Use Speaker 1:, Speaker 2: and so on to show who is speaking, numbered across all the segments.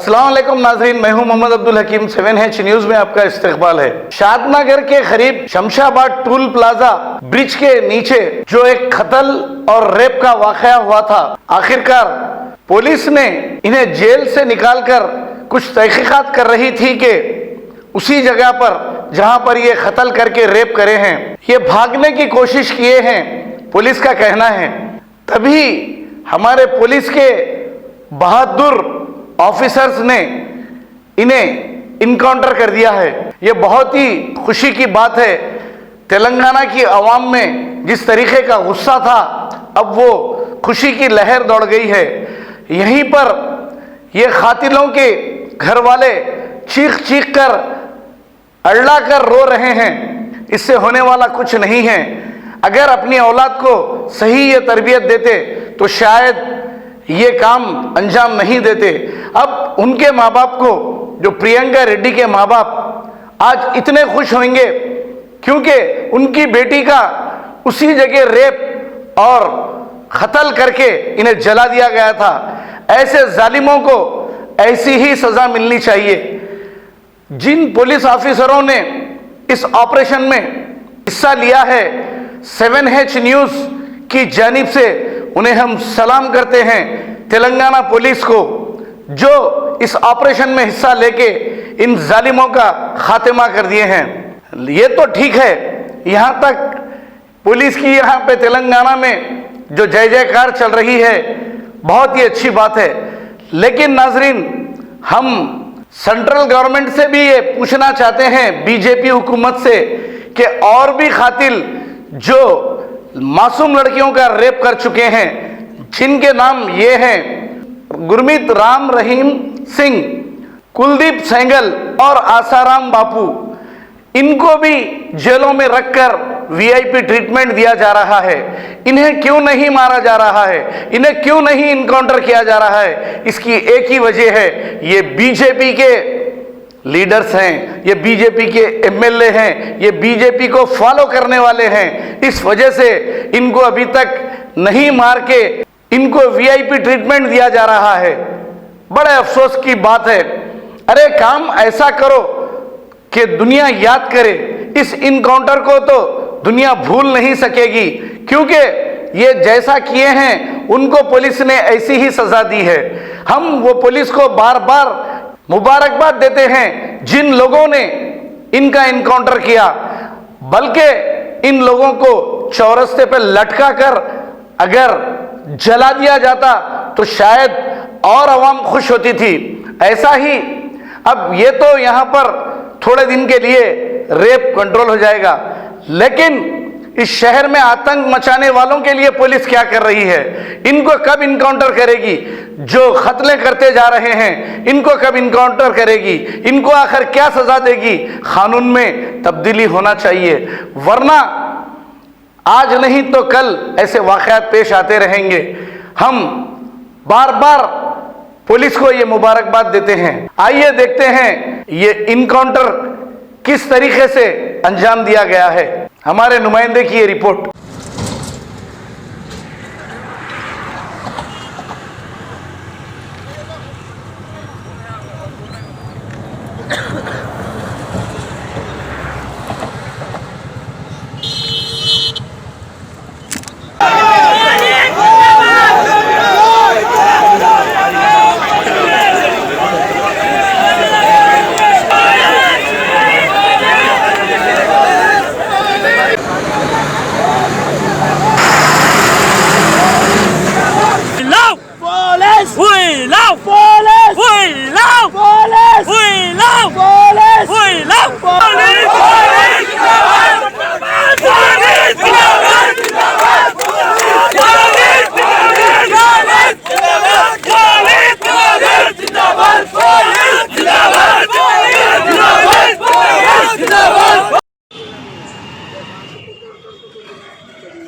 Speaker 1: अस्सलाम वालेकुम नाजरीन, मैं हूं मोहम्मद अब्दुल हकीम। 7H न्यूज में आपका इस्तकबाल है। शादनगर के करीब शमशाबाद टूल प्लाजा ब्रिज के नीचे जो एक कत्ल और रेप का वाकया हुआ था, आखिरकार पुलिस ने इन्हें जेल से निकालकर कुछ तहकीकात कर रही थी कि उसी जगह पर जहां पर ये कत्ल करके रेप करे हैं, ये भागने की कोशिश किए हैं, पुलिस का कहना है। तभी हमारे पुलिस के बहादुर ऑफिसर्स ने इन्हें इनकाउंटर कर दिया है। ये बहुत ही खुशी की बात है। तेलंगाना की आवाम में जिस तरीके का गुस्सा था, अब वो खुशी की लहर दौड़ गई है। यहीं पर ये कातिलों के घर वाले चीख चीख कर अल्लाह कर रो रहे हैं। इससे होने वाला कुछ नहीं है। अगर अपनी औलाद को सही ये तरबियत देते तो शायद ये काम अंजाम नहीं देते। अब उनके माँ बाप को, जो प्रियंका रेड्डी के माँ बाप आज इतने खुश होंगे क्योंकि उनकी बेटी का उसी जगह रेप और कत्ल करके इन्हें जला दिया गया था। ऐसे जालिमों को ऐसी ही सजा मिलनी चाहिए। जिन पुलिस ऑफिसरों ने इस ऑपरेशन में हिस्सा लिया है, 7H न्यूज की जानिब से उन्हें हम सलाम करते हैं। तेलंगाना पुलिस को जो इस ऑपरेशन में हिस्सा लेके इन जालिमों का खात्मा कर दिए हैं। ये तो ठीक है, यहाँ तक पुलिस की यहाँ पे तेलंगाना में जो जय जयकार चल रही है, बहुत ही अच्छी बात है। लेकिन नाजरीन, हम सेंट्रल गवर्नमेंट से भी ये पूछना चाहते हैं, बीजेपी हुकूमत से, कि और भी कातिल जो मासूम लड़कियों का रेप कर चुके हैं, जिनके नाम ये हैं गुरमीत राम रहीम सिंह, कुलदीप सेंगल और आसाराम बापू, इनको भी जेलों में रखकर वीआईपी ट्रीटमेंट दिया जा रहा है। इन्हें क्यों नहीं मारा जा रहा है? इन्हें क्यों नहीं इनकाउंटर किया जा रहा है? इसकी एक ही वजह है, ये बीजेपी के लीडर्स हैं, ये बीजेपी के एमएलए हैं, ये बीजेपी को फॉलो करने वाले हैं। इस वजह से इनको अभी तक नहीं मार के इनको वीआईपी ट्रीटमेंट दिया जा रहा है। बड़े अफसोस की बात है। अरे काम ऐसा करो कि दुनिया याद करे। इस इनकाउंटर को तो दुनिया भूल नहीं सकेगी, क्योंकि ये जैसा किए हैं उनको पुलिस ने ऐसी ही सजा दी है। हम वो पुलिस को बार बार मुबारकबाद देते हैं जिन लोगों ने इनका इनकाउंटर किया, बल्कि इन लोगों को चौरस्ते पर लटका कर अगर जला दिया जाता तो शायद और आवाम खुश होती थी। ऐसा ही अब ये तो यहाँ पर थोड़े दिन के लिए रेप कंट्रोल हो जाएगा, लेकिन इस शहर में आतंक मचाने वालों के लिए पुलिस क्या कर रही है? इनको कब इनकाउंटर करेगी? जो कत्ले करते जा रहे हैं, इनको कब इनकाउंटर करेगी? इनको आखिर क्या सजा देगी? कानून में तब्दीली होना चाहिए, वरना आज नहीं तो कल ऐसे वाकयात पेश आते रहेंगे। हम बार बार पुलिस को ये मुबारकबाद देते हैं। आइए देखते हैं ये इनकाउंटर किस तरीके से अंजाम दिया गया है। हमारे नुमाइंदे की ये रिपोर्ट।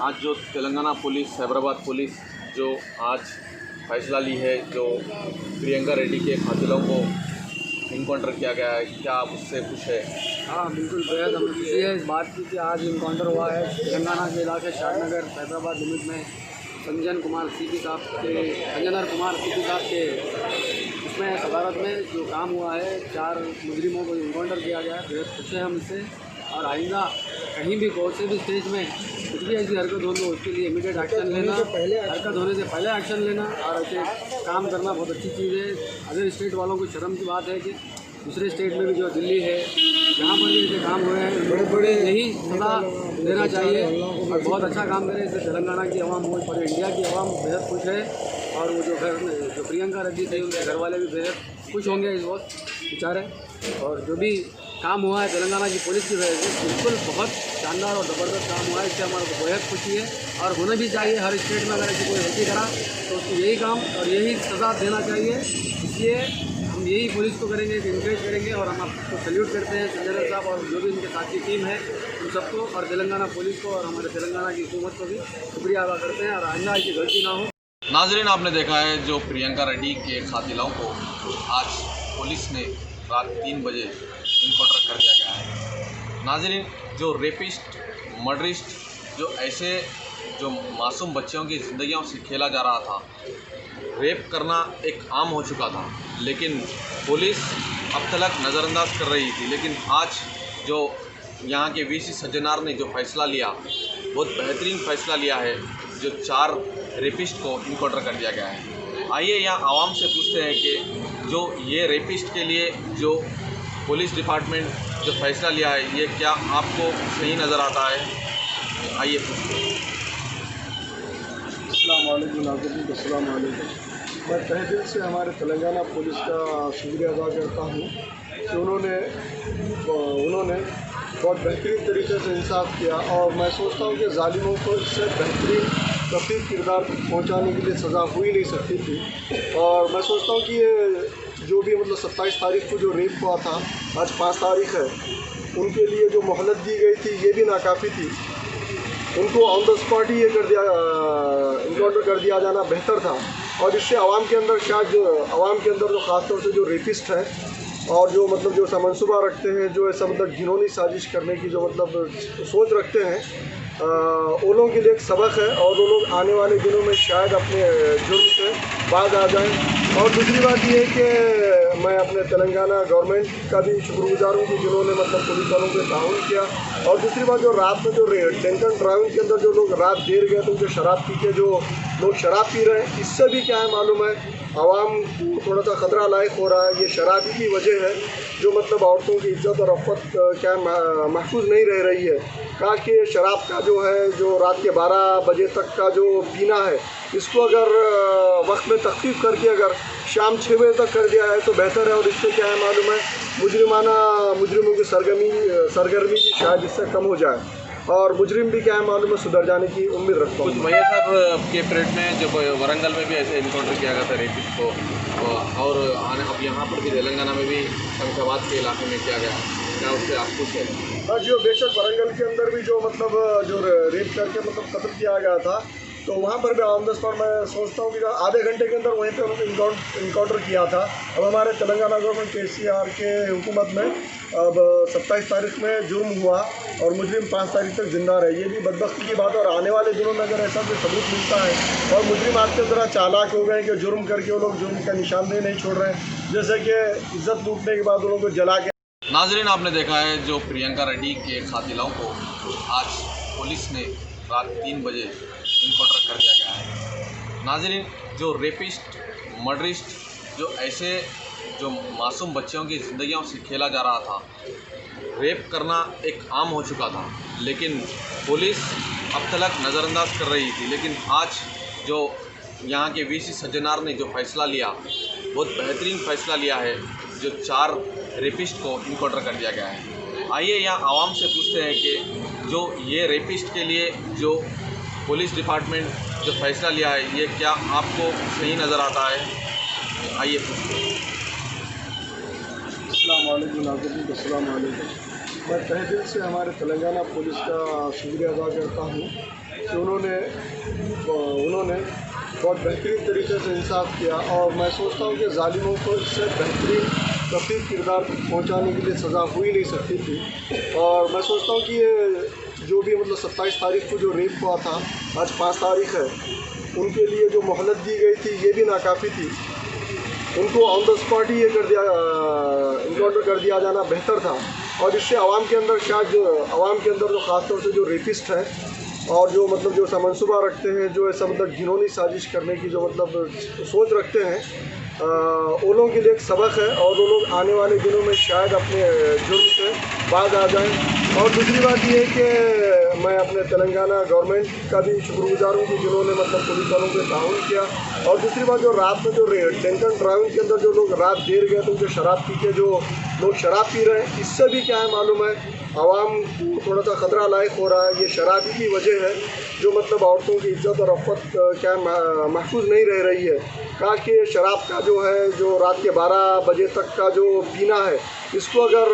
Speaker 2: आज जो तेलंगाना पुलिस, हैदराबाद पुलिस जो आज फैसला ली है, जो प्रियंका रेड्डी के कातिलों को इनकाउंटर किया गया है, क्या आप उससे खुश है?
Speaker 3: हाँ बिल्कुल, बेहद हमें खुशी है इस बात की कि आज इनकाउंटर हुआ है तेलंगाना के इलाके शादनगर हैदराबाद लिमिट में संजन कुमार सीपी साहब के उसमें सदारत में जो काम हुआ है 4 मुजरिमों को इनकाउंटर किया गया है, बेहद खुश है हम इससे। और आइंदा कहीं भी कोई से भी स्टेज में कुछ भी ऐसी हरकत हो तो उसके लिए इमीडिएट एक्शन लेना, हरकत होने से पहले एक्शन लेना और ऐसे काम करना बहुत अच्छी चीज़ है। अदर स्टेट वालों को शर्म की बात है कि दूसरे स्टेट में भी जो दिल्ली है जहाँ पर भी ऐसे काम हुए हैं बड़े बड़े यही सदा देना चाहिए और बहुत अच्छा काम करें। इससे तेलंगाना की आवाम और पूरे इंडिया की आवाम बेहद खुश है। और वो जो प्रियंका रेड्डी थे उनके घर वाले भी बेहद खुश होंगे इस वक्त बेचारे। और जो भी काम हुआ है तेलंगाना की पुलिस की वजह से बिल्कुल बहुत शानदार और ज़बरदस्त काम हुआ है। इससे हमारे को बेहद खुशी है और होना भी चाहिए। हर स्टेट में अगर ऐसी कोई गलती करा तो उसको यही काम और यही सज़ा देना चाहिए। इसलिए हम यही पुलिस को करेंगे कि इंकरेज करेंगे और हम आपको सल्यूट करते हैं संजय साहब और जो भी उनके साथ की टीम है उन सबको और तेलंगाना पुलिस को और हमारे तेलंगाना की हुकूमत को भी शुक्रिया अदा करते हैं और आइंदा ऐसी गलती ना हो।
Speaker 2: नाजरीन, आपने देखा है जो प्रियंका रेड्डी के कातिलों को आज पुलिस ने रात 3 बजे इनकाउंटर कर दिया गया है। नाजरीन, जो रेपिस्ट, मर्डरिस्ट, जो ऐसे जो मासूम बच्चों की ज़िंदगियों से खेला जा रहा था, रेप करना एक आम हो चुका था, लेकिन पुलिस अब तक नज़रअंदाज कर रही थी। लेकिन आज जो यहाँ के वीसी सज्जनार ने जो फ़ैसला लिया, बहुत बेहतरीन फ़ैसला लिया है। जो 4 रेपिस्ट को इनकाउंटर कर दिया गया है। आइए यहाँ आवाम से पूछते हैं कि जो ये रेपिस्ट के लिए जो पुलिस डिपार्टमेंट जो फ़ैसला लिया है, ये क्या आपको सही नज़र आता है? आइए पूछते हैं।
Speaker 4: अस्सलाम वालेकुम नाज़रीन, अस्सलाम वालेकुम। मैं तहे दिल से हमारे तेलंगाना पुलिस का शुक्रिया अदा करता हूँ कि उन्होंने बहुत बेहतरीन तरीके से इंसाफ किया और मैं सोचता हूँ कि ज़ालिमों को इससे बेहतरीन कफ़ी किरदार पहुँचाने के लिए सज़ा हो ही नहीं सकती थी। और मैं सोचता हूँ कि ये जो भी मतलब 27 तारीख को जो रेप हुआ था, आज 5 तारीख है, उनके लिए जो मोहलत दी गई थी ये भी नाकाफ़ी थी। उनको ऑन द स्पॉट ही ये इनकाउंटर कर दिया जाना बेहतर था। और इससे आवाम के अंदर जो ख़ासतौर से जो रेपिस्ट हैं और जो मतलब जो मनसूबा रखते हैं, जो ऐसा मतलब घिनौनी साजिश करने की जो मतलब सोच रखते हैं, वो लोगों के लिए एक सबक है और वो लोग आने वाले दिनों में शायद अपने जुर्म से बाज आ जाएं। और दूसरी बात ये है कि मैं अपने तेलंगाना गवर्नमेंट का भी शुक्रगुजार हूँ कि जिन्होंने मतलब पुलिस वालों के ताउन किया। और दूसरी बात, जो रात में जो ड्रिंक एंड ड्राइविंग के अंदर जो लोग रात देर गए तो जो शराब पी के जो लोग शराब पी रहे हैं, इससे भी क्या है मालूम है, आवाम को थोड़ा सा ख़तरा लायक हो रहा है। ये शराब की वजह है जो मतलब औरतों की इज्जत और अफ़्फ़त क्या महफूज नहीं रह रही है। कहा कि शराब का जो है जो रात के 12 बजे तक का जो पीना है, इसको अगर वक्त में तख़फ़ीफ़ करके अगर शाम 6 बजे तक कर दिया है तो बेहतर है। और इससे क्या है मालूम है, मुजरिमों की सरगर्मी भी शायद इससे कम हो जाए और मुजरिम भी क्या है मालूम है सुधर जाने की उम्मीद रखता हूँ।
Speaker 2: कुछ भैया साहब के पीरियड में जब वरंगल में भी ऐसे इनकाउंटर किया गया था रेपिस्ट को, और अब यहाँ पर भी तेलंगाना में भी शमशाबाद के इलाके में किया गया, क्या उससे आप कुछ है?
Speaker 4: हाँ जी, बेशक वरंगल के अंदर भी जो मतलब जो रेप करके मतलब कत्ल किया गया था, तो वहाँ पर भी ऑन द स्पॉट मैं सोचता हूँ कि आधे घंटे के अंदर वहीं पे उन्होंने इनकाउंटर किया था। अब हमारे तेलंगाना गवर्नमेंट KCR के हुकूमत में अब 27 तारीख में जुर्म हुआ और मुजरिम 5 तारीख तक जिंदा रहे। ये भी बदबख्ती की बात है। और आने वाले दिनों में अगर ऐसा कोई सबूत मिलता है और मुजरिम आज के तरह चालाक हो गए कि जुर्म करके वो लोग जुर्म का निशानदेही नहीं छोड़ रहे हैं, जैसे कि इज्जत लूटने के बाद उन लोगों को जला के।
Speaker 2: नाजरीन, आपने देखा है जो प्रियंका रेड्डी के कातिलों को आज पुलिस ने रात 3 बजे इनकाउंटर कर दिया गया है। नाजरीन, जो रेपिस्ट, मर्डरिस्ट, जो ऐसे जो मासूम बच्चों की ज़िंदगियों से खेला जा रहा था, रेप करना एक आम हो चुका था, लेकिन पुलिस अब तक नज़रअंदाज कर रही थी। लेकिन आज जो यहाँ के वीसी सज्जनार ने जो फ़ैसला लिया, बहुत बेहतरीन फ़ैसला लिया है। जो 4 रेपिस्ट को इनकाउंटर कर दिया गया है। आइए यहाँ आवाम से पूछते हैं कि जो ये रेपिस्ट के लिए जो पुलिस डिपार्टमेंट जो फ़ैसला लिया है, ये क्या आपको सही नज़र आता है? आइए पूछते हैं।
Speaker 4: अस्सलाम वालेकुम नाज़रीन, अस्सलाम वालेकुम। मैं तहे दिल से हमारे तेलंगाना पुलिस का शुक्रिया अदा करता हूँ कि उन्होंने बहुत बेहतरीन तरीके से इंसाफ किया। और मैं सोचता हूँ कि ज़ालिमों को इससे बेहतरीन कफ़ी किरदार पहुँचाने के लिए सज़ा हो ही नहीं सकती थी। और मैं सोचता हूँ कि ये जो भी मतलब 27 तारीख को जो रेप हुआ था, आज 5 तारीख है, उनके लिए जो मोहलत दी गई थी ये भी नाकाफ़ी थी। उनको ऑन द स्पॉट ही ये कर दिया, इनकाउंटर कर दिया जाना बेहतर था। और इससे आवाम के अंदर जो ख़ासतौर से जो रेपिस्ट हैं और जो मतलब जो मनसूबा रखते हैं, जो ऐसा मतलब घिनौनी साजिश करने की जो मतलब सोच रखते हैं, वो लोगों के लिए एक सबक है और वो लोग आने वाले दिनों में शायद अपने जुर्म से बाज आ जाएं। और दूसरी बात ये है कि मैं अपने तेलंगाना गवर्नमेंट का भी शुक्रगुजार हूँ कि जिन्होंने मतलब पुलिस वालों के ताउन किया। और दूसरी बात, जो रात में जो ड्रिंक एंड ड्राइविंग के अंदर जो लोग रात देर गए तो जो शराब पी के जो लोग शराब पी रहे हैं, इससे भी क्या है मालूम है, आवाम को थोड़ा सा ख़तरा लायक हो रहा है। ये शराब की वजह है जो मतलब औरतों की इज्जत और अफ़्फ़त क्या महफूज नहीं रह रही है। कहा कि शराब का जो है, जो रात के 12 बजे तक का जो पीना है, इसको अगर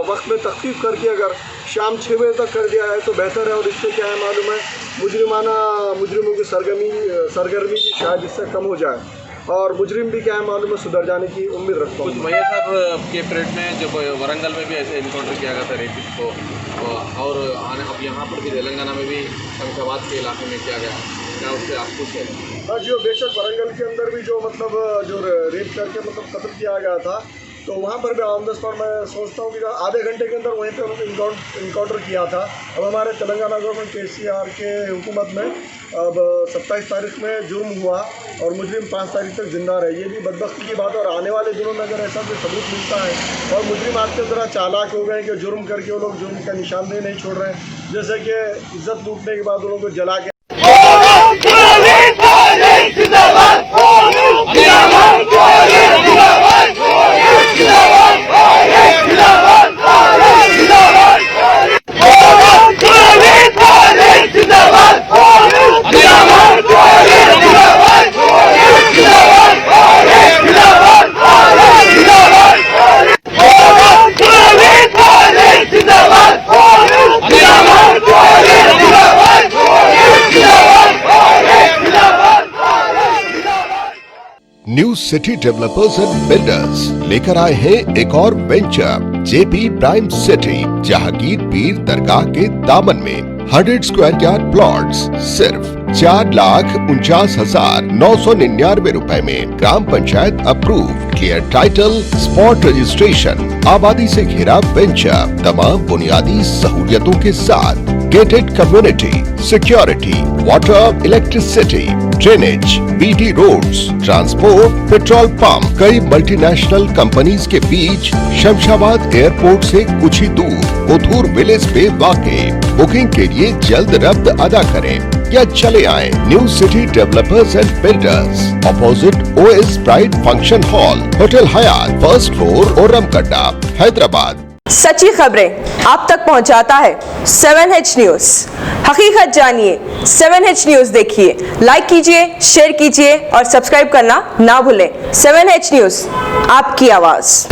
Speaker 4: वक्त में तख़फ़ीफ़ करके अगर शाम 6 बजे तक कर दिया है तो बेहतर है। और इससे क्या है मालूम है, मुजरिमों की सरगर्मी भी शायद इससे कम हो जाए और मुजरिम भी क्या है मालूम है सुधर जाने की उम्मीद रखता हूँ।
Speaker 2: कुछ भैया सर के पीरियड में जब वरंगल में भी ऐसे इनकाउंटर किया गया था रेपिस्ट को, और अब यहाँ पर भी तेलंगाना में भी शमशाबाद के इलाके में किया गया, क्या उससे आप खुश है?
Speaker 4: हाँ जो बेशक वरंगल के अंदर भी जो मतलब जो रेप करके मतलब कत्ल किया गया था, तो वहाँ पर भी ऑन द स्पॉट मैं सोचता हूँ कि आधे घंटे के अंदर वहीं पे उन्होंने इनकाउंटर किया था। अब हमारे तेलंगाना गवर्नमेंट KCR के हुकूमत में अब 27 तारीख में जुर्म हुआ और मुजरिम 5 तारीख तक जिंदा रहे। ये भी बदबख्ती की बात है। और आने वाले दिनों में अगर ऐसा कोई सबूत मिलता है और मुजरिम आजकल ज़रा चालाक हो गए कि जुर्म करके वो लोग जुर्म का निशानदेही नहीं छोड़ रहे हैं, जैसे कि इज्जत लूटने के बाद वो लोगों को जला के
Speaker 5: new city developers and builders लेकर आए हैं एक और venture JP prime city, Jahangir पीर दरगाह के दामन में 100 स्क्वायर यार्ड प्लॉट्स सिर्फ 4,49,999 रुपए में। Gram panchayat approve, clear title, spot registration, आबादी से घिरा वेंचर, तमाम बुनियादी सहूलियतों के साथ, gated community, security, water, electricity, drainage, BT roads, transport, petrol pump, कई मल्टीनेशनल कंपनीज के बीच, शमशाबाद एयरपोर्ट से कुछ ही दूर, उथूर विलेज पे वाक़ई। बुकिंग के लिए जल्द रब्त अदा करें या चले आए new city developers and builders, opposite OS pride function hall, hotel Hyatt, first floor, ओरमकड्डा, हैदराबाद।
Speaker 6: सच्ची खबरें आप तक पहुंचाता है 7H न्यूज। हकीकत जानिए, 7H न्यूज देखिए, लाइक कीजिए, शेयर कीजिए और सब्सक्राइब करना ना भूलें। 7H न्यूज, आपकी आवाज।